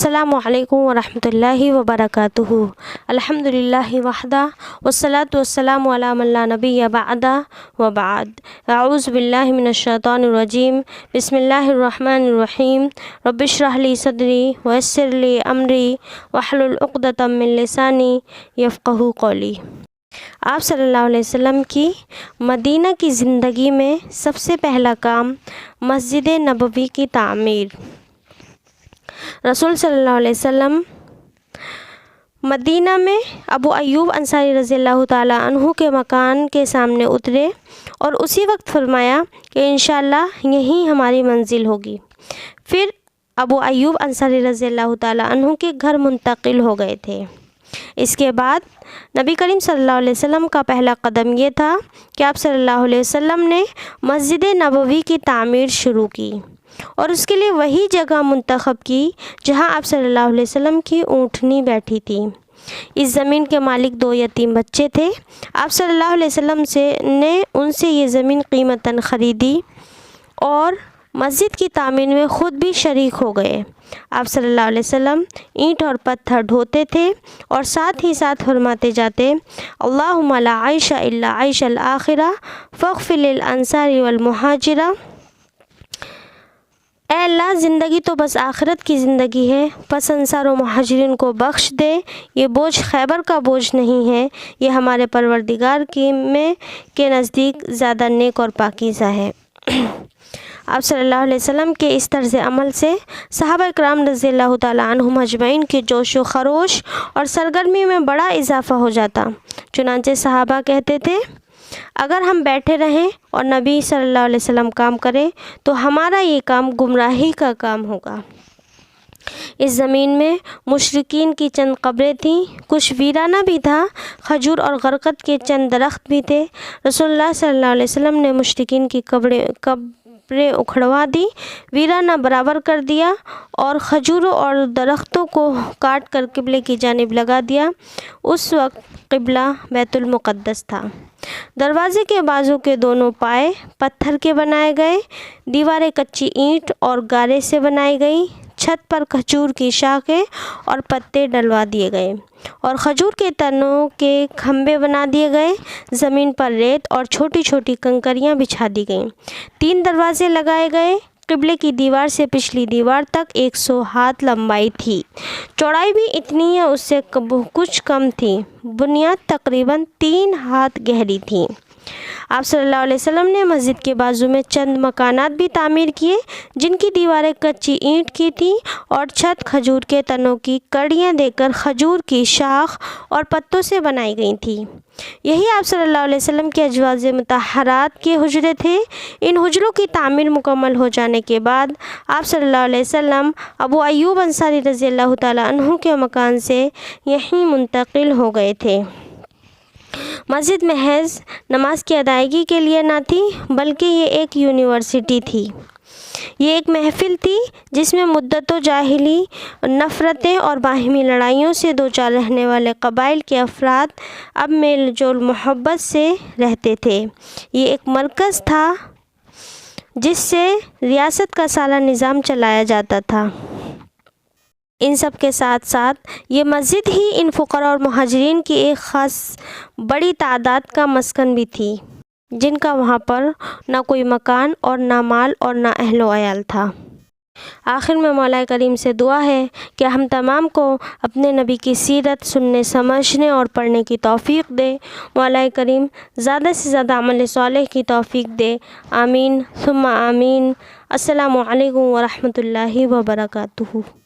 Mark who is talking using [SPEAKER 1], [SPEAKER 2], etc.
[SPEAKER 1] السلام علیکم ورحمۃ اللہ وبرکاتہ۔ الحمدللہ وحدہ والصلاۃ والسلام علی من لا نبی بعدہ وبعد۔ اعوذ باللہ من الشیطان الرجیم، بسم اللہ الرحمن الرحیم۔ رب اشرح لی صدری ویسر لی امری واحلل عقدۃ من لسانی یفقہوا قولی۔ آپ صلی اللہ علیہ وسلم کی مدینہ کی زندگی میں سب سے پہلا کام مسجد نبوی کی تعمیر۔ رسول صلی اللہ علیہ وسلم مدینہ میں ابو ایوب انصاری رضی اللہ تعالیٰ عنہ کے مکان کے سامنے اترے اور اسی وقت فرمایا کہ انشاءاللہ یہیں ہماری منزل ہوگی۔ پھر ابو ایوب انصاری رضی اللہ تعالیٰ عنہ کے گھر منتقل ہو گئے تھے۔ اس کے بعد نبی کریم صلی اللہ علیہ وسلم کا پہلا قدم یہ تھا کہ آپ صلی اللہ علیہ وسلم نے مسجد نبوی کی تعمیر شروع کی اور اس کے لیے وہی جگہ منتخب کی جہاں آپ صلی اللہ علیہ وسلم کی اونٹنی بیٹھی تھی۔ اس زمین کے مالک 2 یتیم بچے تھے۔ آپ صلی اللہ علیہ وسلم نے ان سے یہ زمین قیمتاً خریدی اور مسجد کی تعمیر میں خود بھی شریک ہو گئے۔ آپ صلی اللہ علیہ وسلم اینٹ اور پتھر ڈھوتے تھے اور ساتھ ہی ساتھ فرماتے جاتے، اللہم لا عیش الا عیش الآخرہ فاغفر للانصار والمہاجرہ۔ اے اللہ، زندگی تو بس آخرت کی زندگی ہے، پس انصار و مہاجرین کو بخش دے۔ یہ بوجھ خیبر کا بوجھ نہیں ہے، یہ ہمارے پروردگار کے نزدیک زیادہ نیک اور پاکیزہ ہے۔ آپ صلی اللہ علیہ وسلم کے اس طرز عمل سے صحابہ اکرام رضی اللہ تعالیٰ عنہم اجمعین کے جوش و خروش اور سرگرمی میں بڑا اضافہ ہو جاتا۔ چنانچہ صحابہ کہتے تھے، اگر ہم بیٹھے رہیں اور نبی صلی اللہ علیہ وسلم کام کرے تو ہمارا یہ کام گمراہی کا کام ہوگا۔ اس زمین میں مشرکین کی چند قبریں تھیں، کچھ ویرانہ بھی تھا، کھجور اور غرقد کے چند درخت بھی تھے۔ رسول اللہ صلی اللہ علیہ وسلم نے مشرکین کی قبریں اکھڑوا دی، ویرانہ برابر کر دیا اور کھجوروں اور درختوں کو کاٹ کر قبلے کی جانب لگا دیا۔ اس وقت قبلہ بیت المقدس تھا۔ دروازے کے بازو کے دونوں پائے پتھر کے بنائے گئے، دیواریں کچی اینٹ اور گارے سے بنائی گئیں، چھت پر کھجور کی شاخیں اور پتے ڈلوا دیے گئے اور کھجور کے تنوں کے کھمبے بنا دیے گئے۔ زمین پر ریت اور چھوٹی چھوٹی کنکریاں بچھا دی گئیں۔ 3 دروازے لگائے گئے۔ قبلے کی دیوار سے پچھلی دیوار تک 100 ہاتھ لمبائی تھی، چوڑائی بھی اتنی یا اس سے کچھ کم تھی۔ بنیاد تقریباً 3 ہاتھ گہری تھی۔ آپ صلی اللہ علیہ وسلم نے مسجد کے بازو میں چند مکانات بھی تعمیر کیے جن کی دیواریں کچی اینٹ کی تھیں اور چھت کھجور کے تنوں کی کڑیاں دے کر کھجور کی شاخ اور پتوں سے بنائی گئی تھی۔ یہی آپ صلی اللہ علیہ وسلم کے ازواج مطہرات کے حجرے تھے۔ ان حجروں کی تعمیر مکمل ہو جانے کے بعد آپ صلی اللہ علیہ وسلم ابو ایوب انصاری رضی اللہ تعالیٰ عنہ کے مکان سے یہیں منتقل ہو گئے تھے۔ مسجد محض نماز کی ادائیگی کے لیے نہ تھی بلکہ یہ ایک یونیورسٹی تھی۔ یہ ایک محفل تھی جس میں مدت و جاہلی نفرتیں اور باہمی لڑائیوں سے دوچار رہنے والے قبائل کے افراد اب میل جول محبت سے رہتے تھے۔ یہ ایک مرکز تھا جس سے ریاست کا سالہ نظام چلایا جاتا تھا۔ ان سب کے ساتھ ساتھ یہ مسجد ہی ان فقراء اور مہاجرین کی ایک خاص بڑی تعداد کا مسکن بھی تھی جن کا وہاں پر نہ کوئی مکان اور نہ مال اور نہ اہل و عیال تھا۔ آخر میں مولا کریم سے دعا ہے کہ ہم تمام کو اپنے نبی کی سیرت سننے، سمجھنے اور پڑھنے کی توفیق دے۔ مولا کریم زیادہ سے زیادہ عمل صالح کی توفیق دے۔ آمین ثم آمین۔ السلام علیکم ورحمۃ اللہ وبرکاتہ۔